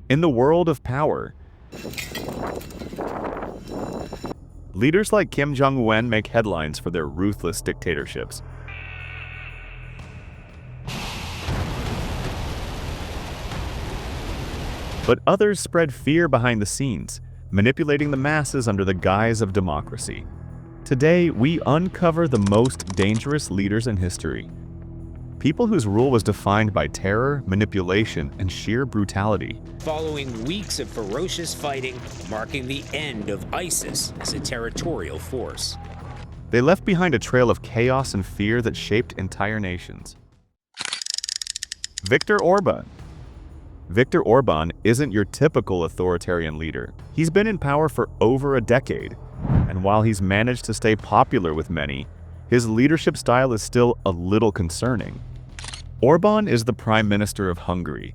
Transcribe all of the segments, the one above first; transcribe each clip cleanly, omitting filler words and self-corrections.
In the world of power, leaders like Kim Jong-Un make headlines for their ruthless dictatorships. But others spread fear behind the scenes, manipulating the masses under the guise of democracy. Today, we uncover the most dangerous leaders in history. People whose rule was defined by terror, manipulation, and sheer brutality. Following weeks of ferocious fighting, marking the end of ISIS as a territorial force. They left behind a trail of chaos and fear that shaped entire nations. Viktor Orbán. Viktor Orbán isn't your typical authoritarian leader. He's been in power for over a decade, and while he's managed to stay popular with many, his leadership style is still a little concerning. Orbán is the Prime Minister of Hungary,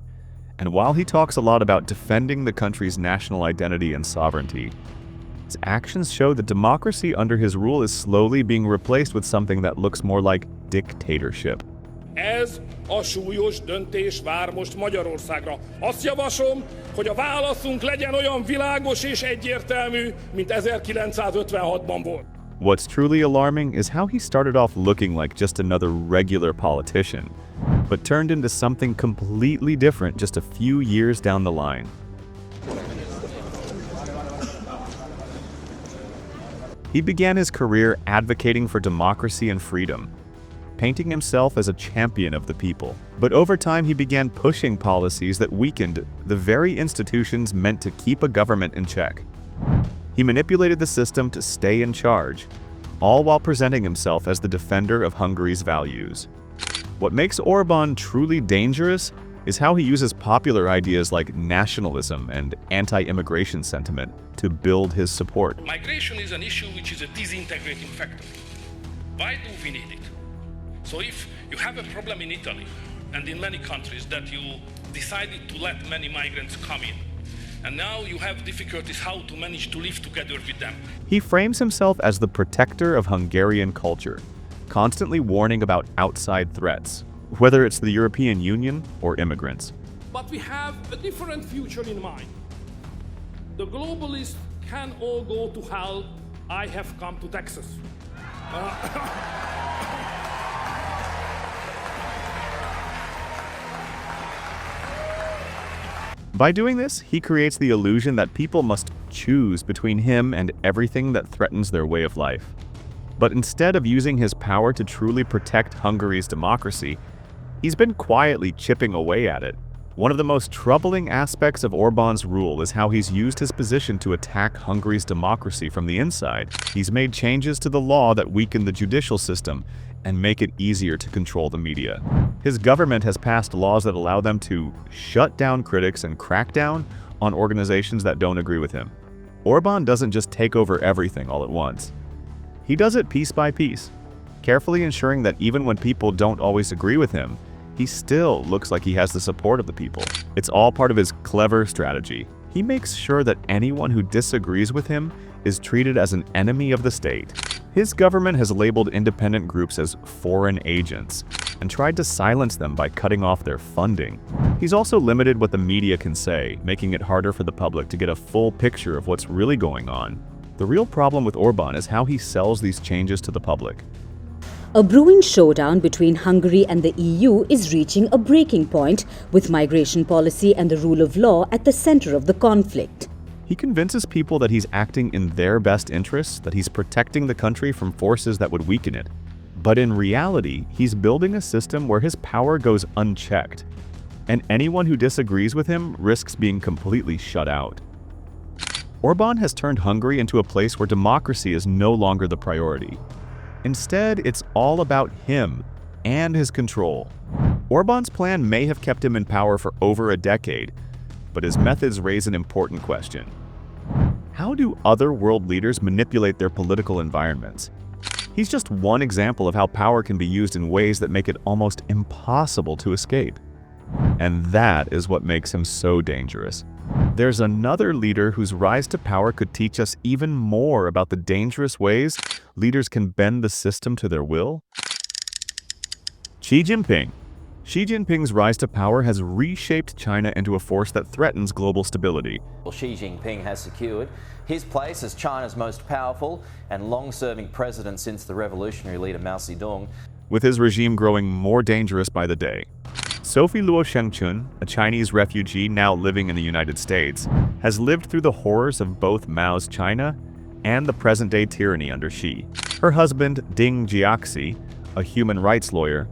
and while he talks a lot about defending the country's national identity and sovereignty, his actions show that democracy under his rule is slowly being replaced with something that looks more like dictatorship. Ez a súlyos döntés vár most Magyarországra. Azt javaslom, hogy a válaszunk legyen olyan világos és egyértelmű, mint 1956-ban volt. What's truly alarming is how he started off looking like just another regular politician, but turned into something completely different just a few years down the line. He began his career advocating for democracy and freedom, painting himself as a champion of the people. But over time, he began pushing policies that weakened the very institutions meant to keep a government in check. He manipulated the system to stay in charge, all while presenting himself as the defender of Hungary's values. What makes Orbán truly dangerous is how he uses popular ideas like nationalism and anti-immigration sentiment to build his support. Migration is an issue which is a disintegrating factor. Why do we need it? So if you have a problem in Italy and in many countries that you decided to let many migrants come in, and now you have difficulties how to manage to live together with them. He frames himself as the protector of Hungarian culture, constantly warning about outside threats, whether it's the European Union or immigrants. But we have a different future in mind. The globalists can all go to hell. I have come to Texas. By doing this, he creates the illusion that people must choose between him and everything that threatens their way of life. But instead of using his power to truly protect Hungary's democracy, he's been quietly chipping away at it. One of the most troubling aspects of Orbán's rule is how he's used his position to attack Hungary's democracy from the inside. He's made changes to the law that weaken the judicial system and make it easier to control the media. His government has passed laws that allow them to shut down critics and crack down on organizations that don't agree with him. Orbán doesn't just take over everything all at once. He does it piece by piece, carefully ensuring that even when people don't always agree with him, he still looks like he has the support of the people. It's all part of his clever strategy. He makes sure that anyone who disagrees with him is treated as an enemy of the state. His government has labeled independent groups as foreign agents and tried to silence them by cutting off their funding. He's also limited what the media can say, making it harder for the public to get a full picture of what's really going on. The real problem with Orbán is how he sells these changes to the public. A brewing showdown between Hungary and the EU is reaching a breaking point, with migration policy and the rule of law at the center of the conflict. He convinces people that he's acting in their best interests, that he's protecting the country from forces that would weaken it. But in reality, he's building a system where his power goes unchecked, and anyone who disagrees with him risks being completely shut out. Orbán has turned Hungary into a place where democracy is no longer the priority. Instead, it's all about him and his control. Orbán's plan may have kept him in power for over a decade, but his methods raise an important question. How do other world leaders manipulate their political environments? He's just one example of how power can be used in ways that make it almost impossible to escape. And that is what makes him so dangerous. There's another leader whose rise to power could teach us even more about the dangerous ways leaders can bend the system to their will. Xi Jinping. Xi Jinping's rise to power has reshaped China into a force that threatens global stability. Xi Jinping has secured his place as China's most powerful and long-serving president since the revolutionary leader Mao Zedong, with his regime growing more dangerous by the day. Sophie Luo Shengchun, a Chinese refugee now living in the United States, has lived through the horrors of both Mao's China and the present-day tyranny under Xi. Her husband, Ding Jiaxi, a human rights lawyer,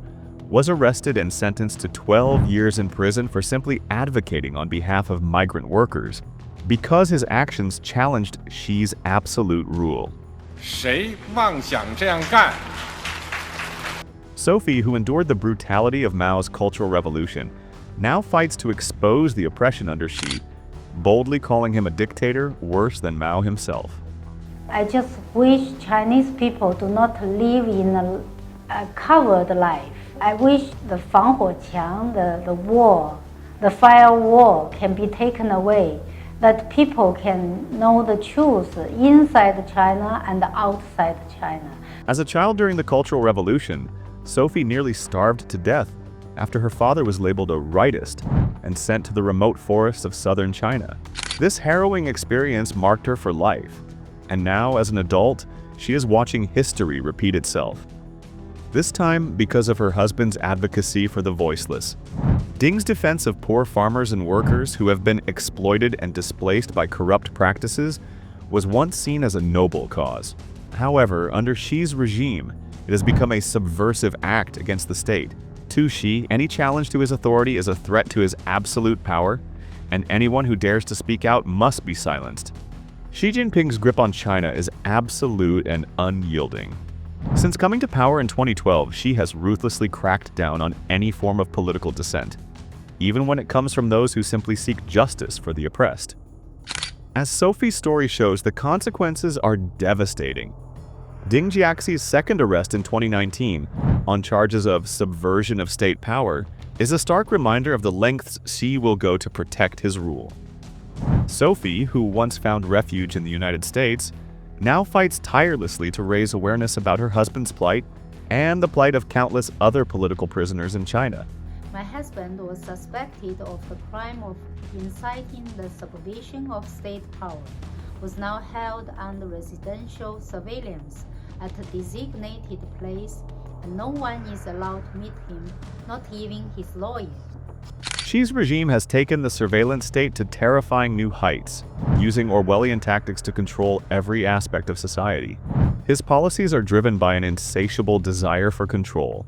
was arrested and sentenced to 12 years in prison for simply advocating on behalf of migrant workers because his actions challenged Xi's absolute rule. 谁妄想这样干? Sophie, who endured the brutality of Mao's Cultural Revolution, now fights to expose the oppression under Xi, boldly calling him a dictator worse than Mao himself. I just wish Chinese people do not live in a covered life. I wish the 防火墙, the wall, the firewall can be taken away, that people can know the truth inside China and outside China. As a child during the Cultural Revolution, Sophie nearly starved to death after her father was labeled a rightist and sent to the remote forests of southern China. This harrowing experience marked her for life, and now as an adult, she is watching history repeat itself. This time because of her husband's advocacy for the voiceless. Ding's defense of poor farmers and workers who have been exploited and displaced by corrupt practices was once seen as a noble cause. However, under Xi's regime, it has become a subversive act against the state. To Xi, any challenge to his authority is a threat to his absolute power, and anyone who dares to speak out must be silenced. Xi Jinping's grip on China is absolute and unyielding. Since coming to power in 2012, Xi has ruthlessly cracked down on any form of political dissent, even when it comes from those who simply seek justice for the oppressed. As Sophie's story shows, the consequences are devastating. Ding Jiaxi's second arrest in 2019, on charges of subversion of state power, is a stark reminder of the lengths Xi will go to protect his rule. Sophie, who once found refuge in the United States, now fights tirelessly to raise awareness about her husband's plight and the plight of countless other political prisoners in China. My husband was suspected of the crime of inciting the subversion of state power, was now held under residential surveillance at a designated place, and no one is allowed to meet him, not even his lawyer. Xi's regime has taken the surveillance state to terrifying new heights, using Orwellian tactics to control every aspect of society. His policies are driven by an insatiable desire for control,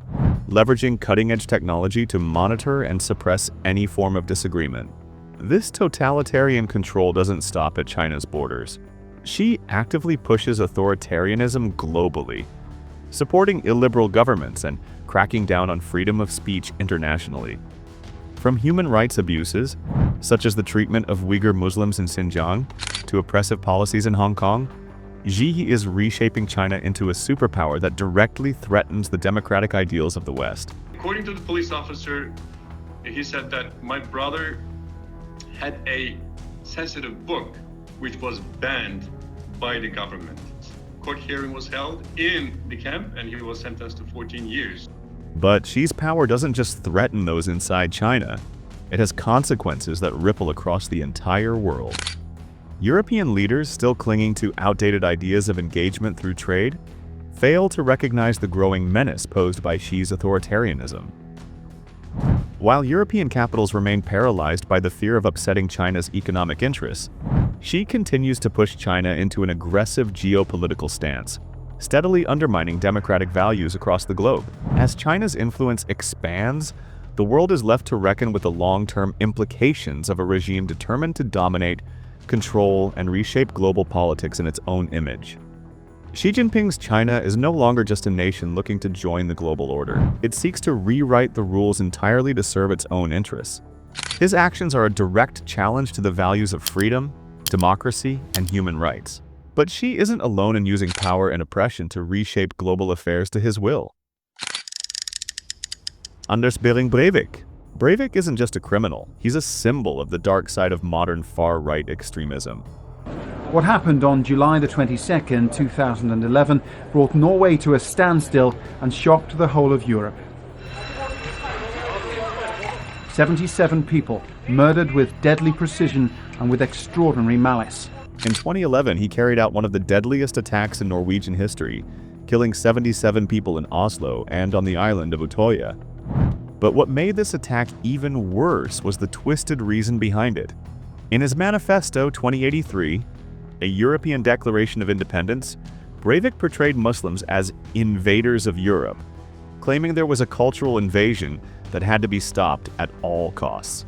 leveraging cutting-edge technology to monitor and suppress any form of disagreement. This totalitarian control doesn't stop at China's borders. Xi actively pushes authoritarianism globally, supporting illiberal governments and cracking down on freedom of speech internationally. From human rights abuses, such as the treatment of Uyghur Muslims in Xinjiang, to oppressive policies in Hong Kong, Xi is reshaping China into a superpower that directly threatens the democratic ideals of the West. According to the police officer, he said that my brother had a sensitive book which was banned by the government. Court hearing was held in the camp and he was sentenced to 14 years. But Xi's power doesn't just threaten those inside China. It has consequences that ripple across the entire world. European leaders, still clinging to outdated ideas of engagement through trade, fail to recognize the growing menace posed by Xi's authoritarianism. While European capitals remain paralyzed by the fear of upsetting China's economic interests, Xi continues to push China into an aggressive geopolitical stance, steadily undermining democratic values across the globe. As China's influence expands, the world is left to reckon with the long-term implications of a regime determined to dominate, control, and reshape global politics in its own image. Xi Jinping's China is no longer just a nation looking to join the global order. It seeks to rewrite the rules entirely to serve its own interests. His actions are a direct challenge to the values of freedom, democracy, and human rights. But Xi isn't alone in using power and oppression to reshape global affairs to his will. Anders Behring Breivik. Breivik isn't just a criminal, he's a symbol of the dark side of modern far-right extremism. What happened on July the 22nd, 2011 brought Norway to a standstill and shocked the whole of Europe. 77 people murdered with deadly precision and with extraordinary malice. In 2011, he carried out one of the deadliest attacks in Norwegian history, killing 77 people in Oslo and on the island of Utøya. But what made this attack even worse was the twisted reason behind it. In his manifesto 2083, a European Declaration of Independence, Breivik portrayed Muslims as invaders of Europe, claiming there was a cultural invasion that had to be stopped at all costs.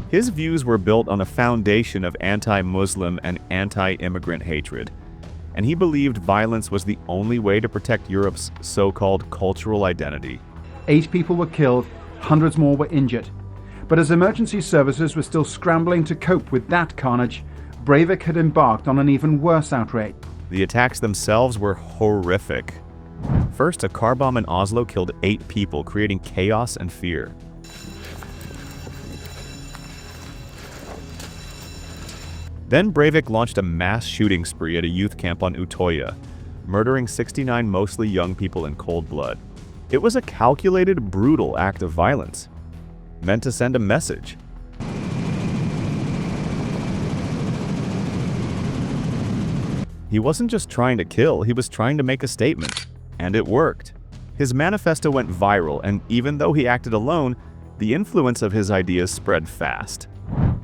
His views were built on a foundation of anti-Muslim and anti-immigrant hatred, and he believed violence was the only way to protect Europe's so-called cultural identity. 8 people were killed, hundreds more were injured. But as emergency services were still scrambling to cope with that carnage, Breivik had embarked on an even worse outrage. The attacks themselves were horrific. First, a car bomb in Oslo killed 8 people, creating chaos and fear. Then Breivik launched a mass shooting spree at a youth camp on Utøya, murdering 69 mostly young people in cold blood. It was a calculated, brutal act of violence, meant to send a message. He wasn't just trying to kill, he was trying to make a statement. And it worked. His manifesto went viral, and even though he acted alone, the influence of his ideas spread fast.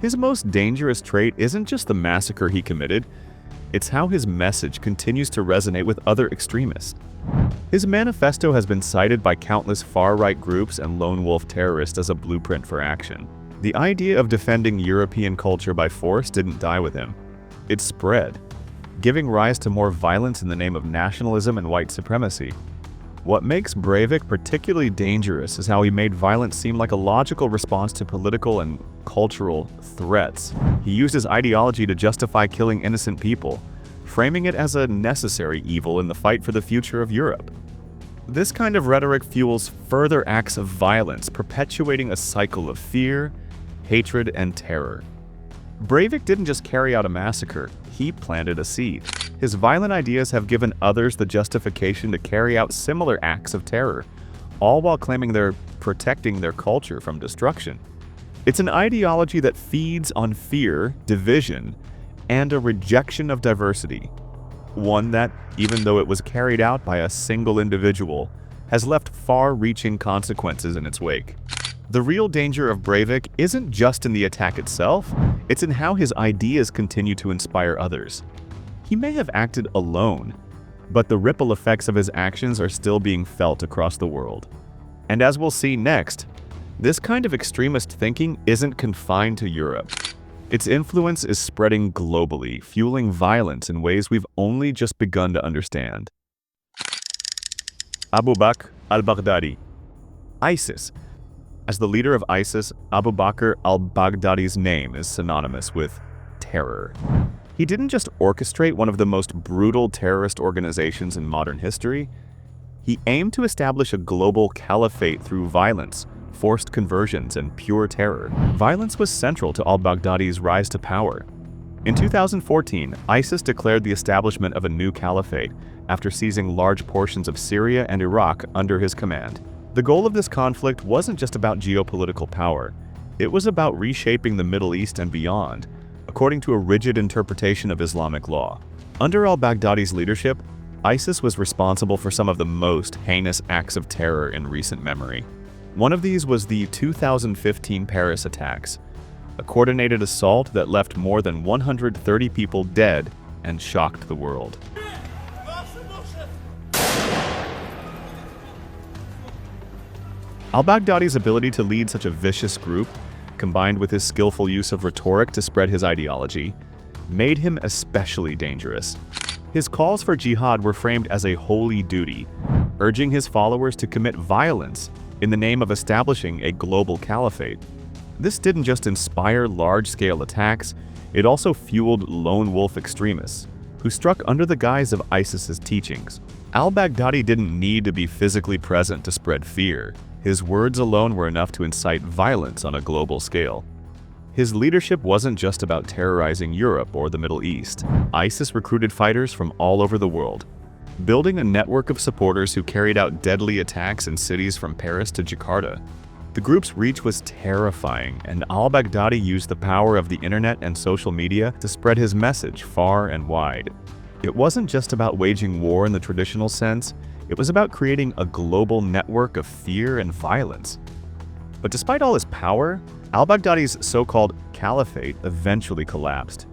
His most dangerous trait isn't just the massacre he committed, it's how his message continues to resonate with other extremists. His manifesto has been cited by countless far-right groups and lone wolf terrorists as a blueprint for action. The idea of defending European culture by force didn't die with him. It spread, giving rise to more violence in the name of nationalism and white supremacy. What makes Breivik particularly dangerous is how he made violence seem like a logical response to political and cultural threats. He used his ideology to justify killing innocent people, framing it as a necessary evil in the fight for the future of Europe. This kind of rhetoric fuels further acts of violence, perpetuating a cycle of fear, hatred, and terror. Breivik didn't just carry out a massacre, he planted a seed. His violent ideas have given others the justification to carry out similar acts of terror, all while claiming they're protecting their culture from destruction. It's an ideology that feeds on fear, division, and a rejection of diversity. One that, even though it was carried out by a single individual, has left far-reaching consequences in its wake. The real danger of Breivik isn't just in the attack itself, it's in how his ideas continue to inspire others. He may have acted alone, but the ripple effects of his actions are still being felt across the world. And as we'll see next, this kind of extremist thinking isn't confined to Europe. Its influence is spreading globally, fueling violence in ways we've only just begun to understand. Abu Bakr al-Baghdadi. ISIS. As the leader of ISIS, Abu Bakr al-Baghdadi's name is synonymous with terror. He didn't just orchestrate one of the most brutal terrorist organizations in modern history, he aimed to establish a global caliphate through violence, forced conversions, and pure terror. Violence was central to al-Baghdadi's rise to power. In 2014, ISIS declared the establishment of a new caliphate after seizing large portions of Syria and Iraq under his command. The goal of this conflict wasn't just about geopolitical power, it was about reshaping the Middle East and beyond, according to a rigid interpretation of Islamic law. Under al-Baghdadi's leadership, ISIS was responsible for some of the most heinous acts of terror in recent memory. One of these was the 2015 Paris attacks, a coordinated assault that left more than 130 people dead and shocked the world. Al-Baghdadi's ability to lead such a vicious group, combined with his skillful use of rhetoric to spread his ideology, made him especially dangerous. His calls for jihad were framed as a holy duty, urging his followers to commit violence in the name of establishing a global caliphate. This didn't just inspire large-scale attacks, it also fueled lone wolf extremists, who struck under the guise of ISIS's teachings. Al-Baghdadi didn't need to be physically present to spread fear. His words alone were enough to incite violence on a global scale. His leadership wasn't just about terrorizing Europe or the Middle East. ISIS recruited fighters from all over the world, building a network of supporters who carried out deadly attacks in cities from Paris to Jakarta. The group's reach was terrifying, and al-Baghdadi used the power of the internet and social media to spread his message far and wide. It wasn't just about waging war in the traditional sense, it was about creating a global network of fear and violence. But despite all his power, al-Baghdadi's so-called caliphate eventually collapsed.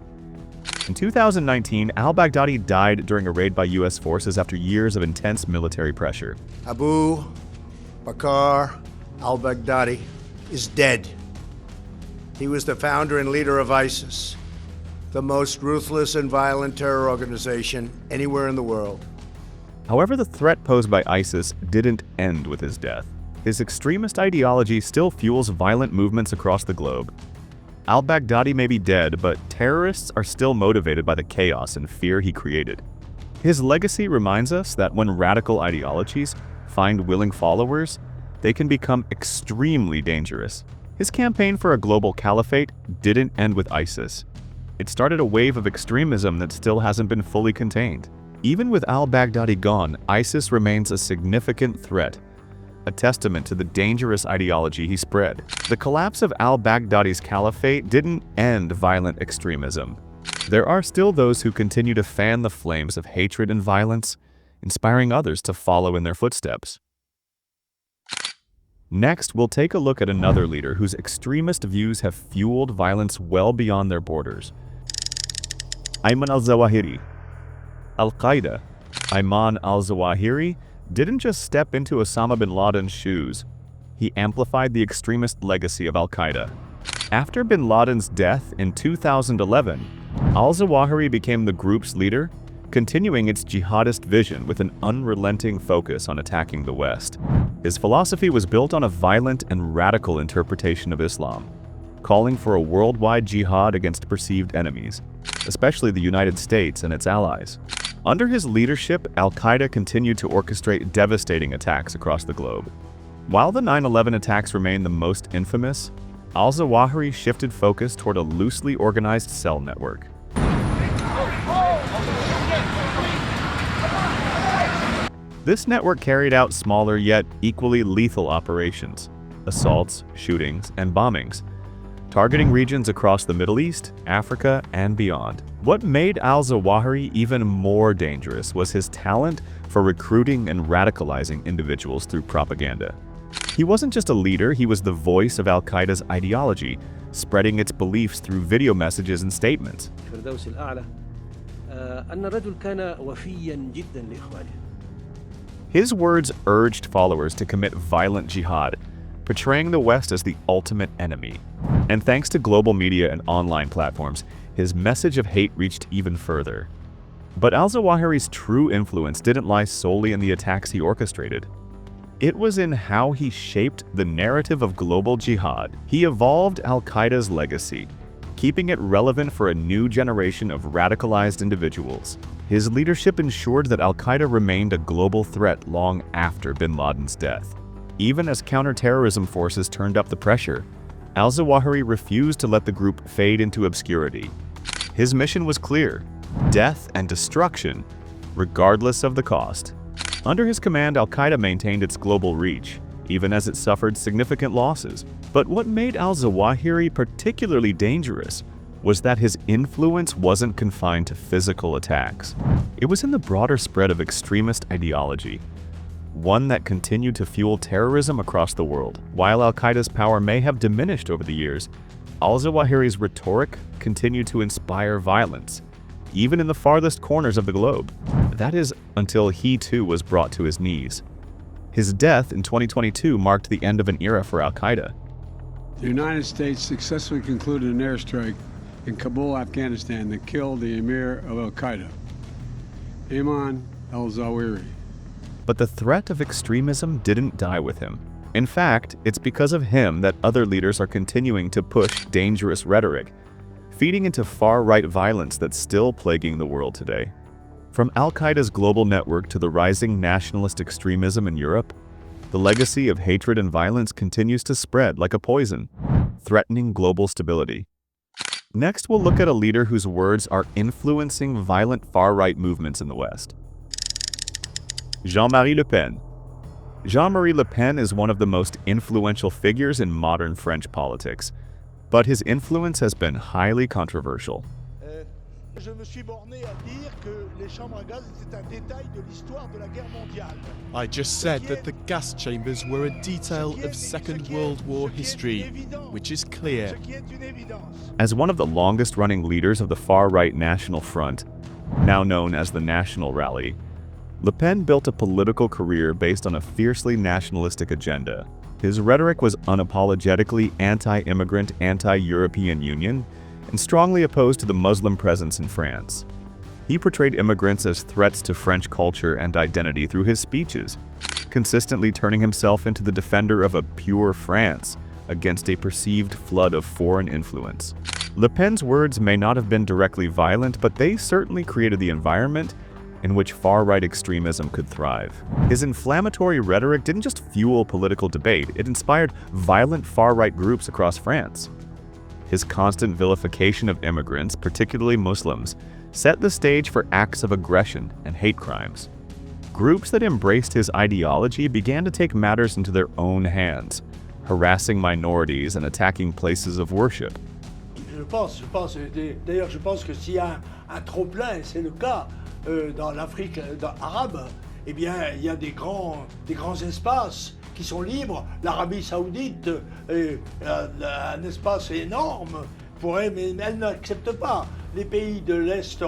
In 2019, al-Baghdadi died during a raid by US forces after years of intense military pressure. Abu Bakr al-Baghdadi is dead. He was the founder and leader of ISIS, the most ruthless and violent terror organization anywhere in the world. However, the threat posed by ISIS didn't end with his death. His extremist ideology still fuels violent movements across the globe. Al-Baghdadi may be dead, but terrorists are still motivated by the chaos and fear he created. His legacy reminds us that when radical ideologies find willing followers, they can become extremely dangerous. His campaign for a global caliphate didn't end with ISIS. It started a wave of extremism that still hasn't been fully contained. Even with al-Baghdadi gone, ISIS remains a significant threat, a testament to the dangerous ideology he spread. The collapse of al-Baghdadi's caliphate didn't end violent extremism. There are still those who continue to fan the flames of hatred and violence, inspiring others to follow in their footsteps. Next, we'll take a look at another leader whose extremist views have fueled violence well beyond their borders. Ayman al-Zawahiri. Al-Qaeda, Ayman al-Zawahiri, didn't just step into Osama bin Laden's shoes. He amplified the extremist legacy of al-Qaeda. After bin Laden's death in 2011, al-Zawahiri became the group's leader, continuing its jihadist vision with an unrelenting focus on attacking the West. His philosophy was built on a violent and radical interpretation of Islam, calling for a worldwide jihad against perceived enemies, especially the United States and its allies. Under his leadership, al-Qaeda continued to orchestrate devastating attacks across the globe. While the 9/11 attacks remain the most infamous, al-Zawahiri shifted focus toward a loosely organized cell network. This network carried out smaller yet equally lethal operations, assaults, shootings, and bombings, targeting regions across the Middle East, Africa, and beyond. What made al-Zawahiri even more dangerous was his talent for recruiting and radicalizing individuals through propaganda. He wasn't just a leader, he was the voice of al-Qaeda's ideology, spreading its beliefs through video messages and statements. His words urged followers to commit violent jihad, portraying the West as the ultimate enemy. And thanks to global media and online platforms, his message of hate reached even further. But al-Zawahiri's true influence didn't lie solely in the attacks he orchestrated. It was in how he shaped the narrative of global jihad. He evolved al-Qaeda's legacy, keeping it relevant for a new generation of radicalized individuals. His leadership ensured that al-Qaeda remained a global threat long after bin Laden's death. Even as counterterrorism forces turned up the pressure, al-Zawahiri refused to let the group fade into obscurity. His mission was clear: death and destruction, regardless of the cost. Under his command, al-Qaeda maintained its global reach, even as it suffered significant losses. But what made al-Zawahiri particularly dangerous was that his influence wasn't confined to physical attacks. It was in the broader spread of extremist ideology, one that continued to fuel terrorism across the world. While al-Qaeda's power may have diminished over the years, al-Zawahiri's rhetoric continued to inspire violence, even in the farthest corners of the globe. That is, until he too was brought to his knees. His death in 2022 marked the end of an era for al-Qaeda. The United States successfully concluded an airstrike in Kabul, Afghanistan that killed the emir of al-Qaeda, Ayman al-Zawahiri. But the threat of extremism didn't die with him. In fact, it's because of him that other leaders are continuing to push dangerous rhetoric, feeding into far-right violence that's still plaguing the world today. From al-Qaeda's global network to the rising nationalist extremism in Europe, the legacy of hatred and violence continues to spread like a poison, threatening global stability. Next, we'll look at a leader whose words are influencing violent far-right movements in the West. Jean-Marie Le Pen. Jean-Marie Le Pen is one of the most influential figures in modern French politics, but his influence has been highly controversial. Je me suis borné à dire que les chambres à gaz étaient un détail de l'histoire de la guerre mondiale. I just said that the gas chambers were a detail of Second World War history, which is clear. As one of the longest-running leaders of the far-right National Front, now known as the National Rally, Le Pen built a political career based on a fiercely nationalistic agenda. His rhetoric was unapologetically anti-immigrant, anti-European Union, and strongly opposed to the Muslim presence in France. He portrayed immigrants as threats to French culture and identity through his speeches, consistently turning himself into the defender of a pure France against a perceived flood of foreign influence. Le Pen's words may not have been directly violent, but they certainly created the environment in which far-right extremism could thrive. His inflammatory rhetoric didn't just fuel political debate, it inspired violent far-right groups across France. His constant vilification of immigrants, particularly Muslims, set the stage for acts of aggression and hate crimes. Groups that embraced his ideology began to take matters into their own hands, harassing minorities and attacking places of worship. D'ailleurs, je pense que s'il y a un trop-plein, et c'est le cas dans l'Afrique arabe, eh bien, il y a des grands espaces qui sont libres. L'Arabie Saoudite est un espace énorme pour elle, mais elle n'accepte pas. Les pays de l'Est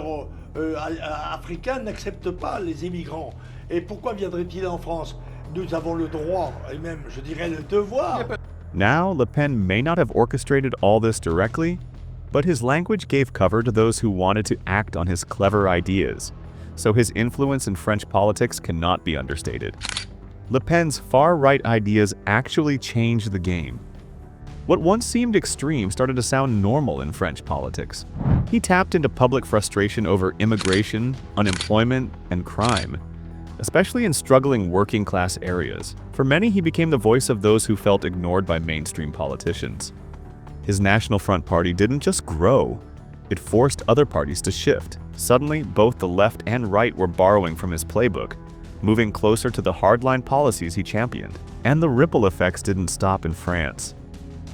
africain n'acceptent pas les immigrants. Et pourquoi viendraient-ils en France? Nous avons le droit, et même, je dirais, le devoir. Now, Le Pen may not have orchestrated all this directly, but his language gave cover to those who wanted to act on his clever ideas, so his influence in French politics cannot be understated. Le Pen's far-right ideas actually changed the game. What once seemed extreme started to sound normal in French politics. He tapped into public frustration over immigration, unemployment, and crime, especially in struggling working-class areas. For many, he became the voice of those who felt ignored by mainstream politicians. His National Front party didn't just grow, it forced other parties to shift. Suddenly, both the left and right were borrowing from his playbook, moving closer to the hardline policies he championed. And the ripple effects didn't stop in France.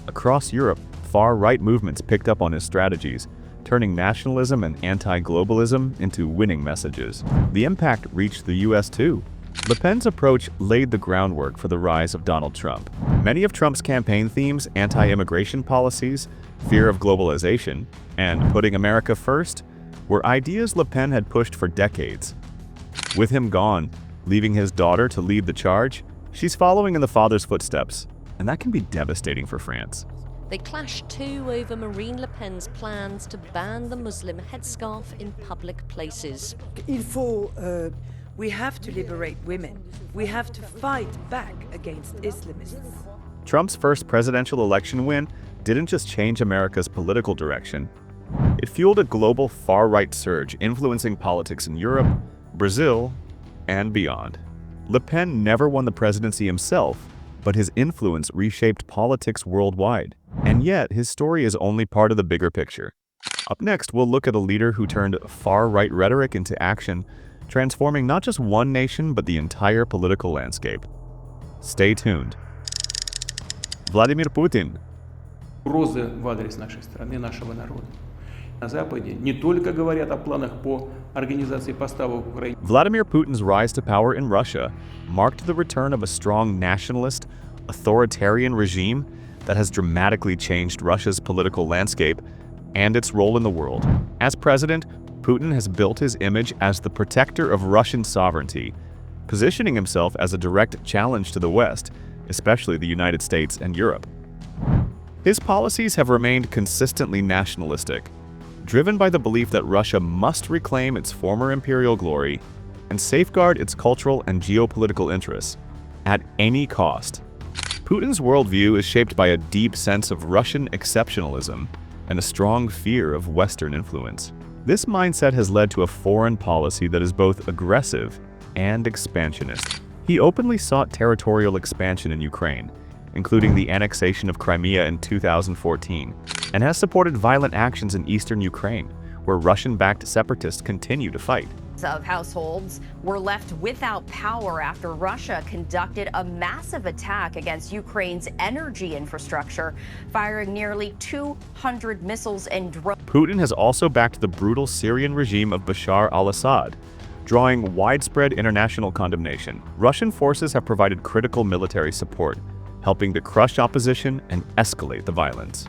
Across Europe, far-right movements picked up on his strategies, turning nationalism and anti-globalism into winning messages. The impact reached the US too. Le Pen's approach laid the groundwork for the rise of Donald Trump. Many of Trump's campaign themes, anti-immigration policies, fear of globalization, and putting America first, were ideas Le Pen had pushed for decades. With him gone, leaving his daughter to lead the charge, she's following in the father's footsteps, and that can be devastating for France. They clashed too over Marine Le Pen's plans to ban the Muslim headscarf in public places. We have to liberate women. We have to fight back against Islamists. Trump's first presidential election win didn't just change America's political direction. It fueled a global far-right surge influencing politics in Europe, Brazil, and beyond. Le Pen never won the presidency himself, but his influence reshaped politics worldwide. And yet, his story is only part of the bigger picture. Up next, we'll look at a leader who turned far-right rhetoric into action, transforming not just one nation, but the entire political landscape. Stay tuned. Vladimir Putin. Угрозы в адрес нашей страны, нашего народа. На Западе не только говорят о планах по организации поставок в Украине. Vladimir Putin's rise to power in Russia marked the return of a strong nationalist, authoritarian regime that has dramatically changed Russia's political landscape and its role in the world. As president, Putin has built his image as the protector of Russian sovereignty, positioning himself as a direct challenge to the West, especially the United States and Europe. His policies have remained consistently nationalistic, driven by the belief that Russia must reclaim its former imperial glory and safeguard its cultural and geopolitical interests at any cost. Putin's worldview is shaped by a deep sense of Russian exceptionalism and a strong fear of Western influence. This mindset has led to a foreign policy that is both aggressive and expansionist. He openly sought territorial expansion in Ukraine, including the annexation of Crimea in 2014, and has supported violent actions in eastern Ukraine, where Russian-backed separatists continue to fight. Of households were left without power after Russia conducted a massive attack against Ukraine's energy infrastructure, firing nearly 200 missiles and drones. Putin has also backed the brutal Syrian regime of Bashar al-Assad, drawing widespread international condemnation. Russian forces have provided critical military support, helping to crush opposition and escalate the violence.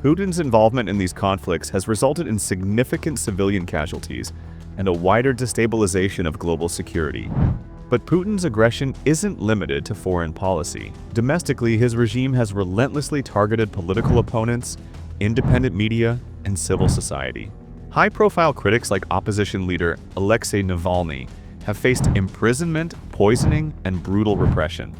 Putin's involvement in these conflicts has resulted in significant civilian casualties and a wider destabilization of global security. But Putin's aggression isn't limited to foreign policy. Domestically, his regime has relentlessly targeted political opponents, independent media, and civil society. High-profile critics like opposition leader Alexei Navalny have faced imprisonment, poisoning, and brutal repression.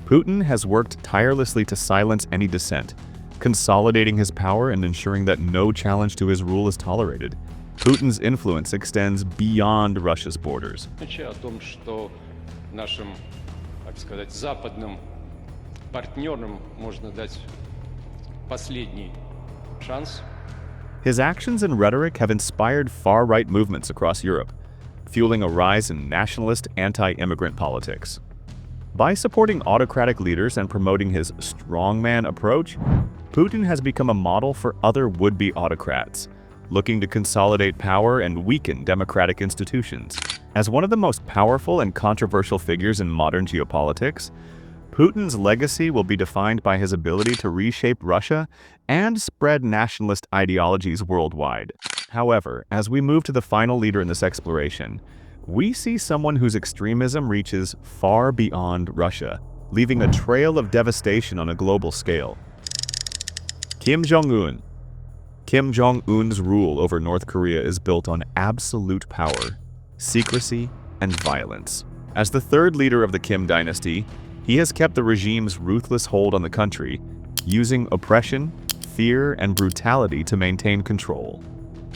Putin has worked tirelessly to silence any dissent, consolidating his power and ensuring that no challenge to his rule is tolerated. Putin's influence extends beyond Russia's borders. О том, что нашим, так сказать, западным партнерам можно дать последний шанс. His actions and rhetoric have inspired far-right movements across Europe, fueling a rise in nationalist anti-immigrant politics. By supporting autocratic leaders and promoting his strongman approach, Putin has become a model for other would-be autocrats, looking to consolidate power and weaken democratic institutions. As one of the most powerful and controversial figures in modern geopolitics, Putin's legacy will be defined by his ability to reshape Russia and spread nationalist ideologies worldwide. However, as we move to the final leader in this exploration, we see someone whose extremism reaches far beyond Russia, leaving a trail of devastation on a global scale. Kim Jong-Un. Kim Jong-un's rule over North Korea is built on absolute power, secrecy, and violence. As the third leader of the Kim dynasty, he has kept the regime's ruthless hold on the country, using oppression, fear, and brutality to maintain control.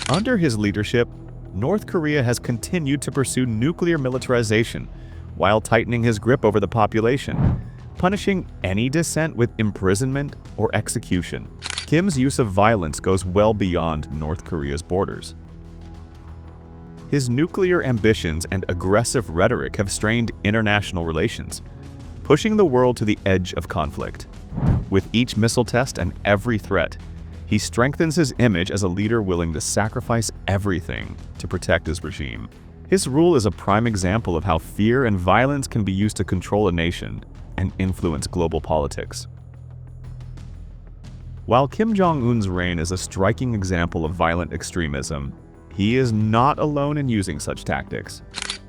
Under his leadership, North Korea has continued to pursue nuclear militarization while tightening his grip over the population, punishing any dissent with imprisonment or execution. Kim's use of violence goes well beyond North Korea's borders. His nuclear ambitions and aggressive rhetoric have strained international relations, pushing the world to the edge of conflict. With each missile test and every threat, he strengthens his image as a leader willing to sacrifice everything to protect his regime. His rule is a prime example of how fear and violence can be used to control a nation and influence global politics. While Kim Jong-un's reign is a striking example of violent extremism, he is not alone in using such tactics.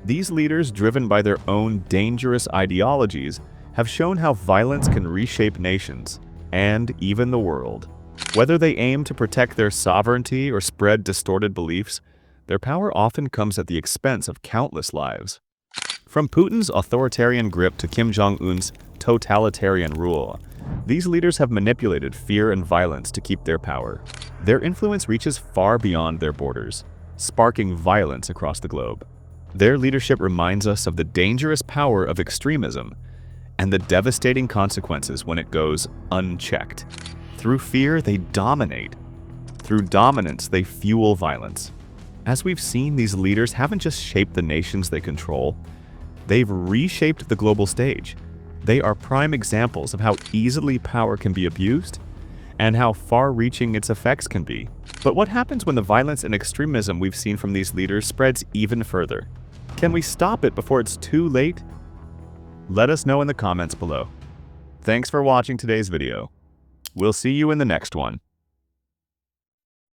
These leaders, driven by their own dangerous ideologies, have shown how violence can reshape nations, and even the world. Whether they aim to protect their sovereignty or spread distorted beliefs, their power often comes at the expense of countless lives. From Putin's authoritarian grip to Kim Jong-un's totalitarian rule, these leaders have manipulated fear and violence to keep their power. Their influence reaches far beyond their borders, sparking violence across the globe. Their leadership reminds us of the dangerous power of extremism and the devastating consequences when it goes unchecked. Through fear, they dominate. Through dominance, they fuel violence. As we've seen, these leaders haven't just shaped the nations they control, they've reshaped the global stage. They are prime examples of how easily power can be abused and how far-reaching its effects can be. But what happens when the violence and extremism we've seen from these leaders spreads even further? Can we stop it before it's too late? Let us know in the comments below. Thanks for watching today's video. We'll see you in the next one.